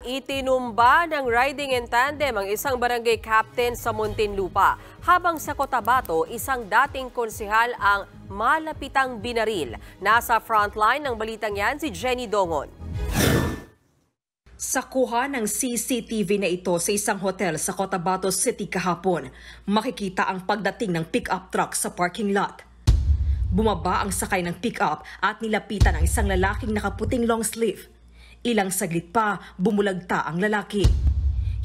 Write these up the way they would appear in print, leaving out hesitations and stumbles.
Itinumba ng riding in tandem ang isang barangay captain sa Muntinlupa, habang sa Cotabato, isang dating konsehal ang malapitang binaril. Nasa frontline ng balitang yan si Jenny Dongon. Sa kuha ng CCTV na ito sa isang hotel sa Cotabato City kahapon, makikita ang pagdating ng pick-up truck sa parking lot. Bumaba ang sakay ng pick-up at nilapitan ang isang lalaking nakaputing long sleeve. Ilang saglit pa, bumulagta ang lalaki.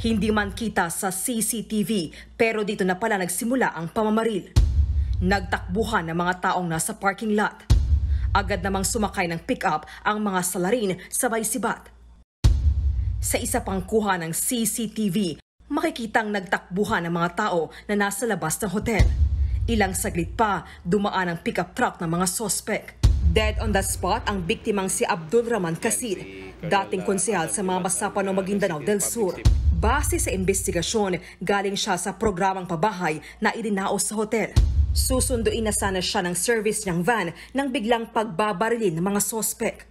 Hindi man kita sa CCTV, pero dito na pala nagsimula ang pamamaril. Nagtakbuhan ng mga taong nasa parking lot. Agad namang sumakay ng pick-up ang mga salarin sabay sibat. Sa isa pang kuha ng CCTV, makikitang nagtakbuhan ng mga tao na nasa labas ng hotel. Ilang saglit pa, dumaan ang pick-up truck ng mga sospek. Dead on the spot ang biktimang si Abdul Rahman Kasid, dating konsehal sa mga masapan ng Maguindanao del Sur. Base sa investigasyon, galing siya sa programang pabahay na idinaos sa hotel. Susunduin na sana siya ng service niyang van nang biglang pagbabarilin ng mga sospek.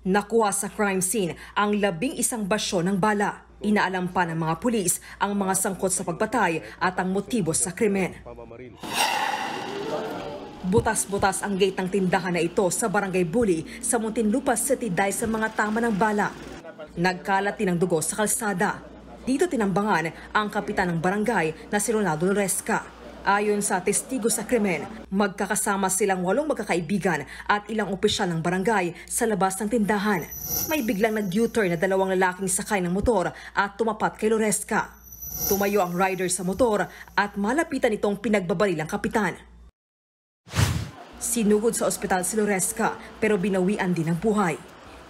Nakuha sa crime scene ang 11 basyo ng bala. Inaalam pa ng mga pulis ang mga sangkot sa pagpatay at ang motibo sa krimen. Butas-butas ang gate ng tindahan na ito sa Barangay Buli sa Muntinlupa City dahil sa mga tama ng bala. Nagkalat din ang dugo sa kalsada. Dito tinambangan ang kapitan ng barangay na si Ronaldo Loresca. Ayon sa testigo sa krimen, magkakasama silang 8 magkakaibigan at ilang opisyal ng barangay sa labas ng tindahan. May biglang nag-U-turn na 2 lalaking sakay ng motor at tumapat kay Loresca. Tumayo ang rider sa motor at malapitan itong pinagbabaril ang kapitan. Sinugod sa ospital si Loresca pero binawian din ang buhay.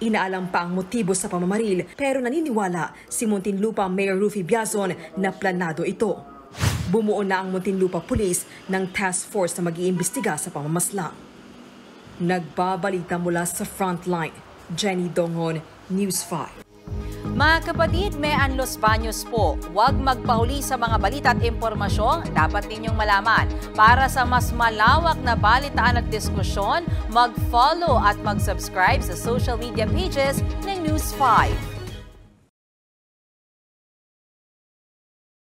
Inaalam pa ang motibo sa pamamaril pero naniniwala si Muntinlupa Mayor Rufy Biazon na planado ito. Bumuo na ang Muntinlupa Police ng task force na mag-iimbestiga sa pamamaslang. Nagbabalita mula sa frontline, Jenny Dongon, News 5. Mga kapatid, Mean Los Baños po. Huwag magpahuli sa mga balita at impormasyong dapat ninyong malaman. Para sa mas malawak na balitaan at diskusyon, mag-follow at mag-subscribe sa social media pages ng News 5.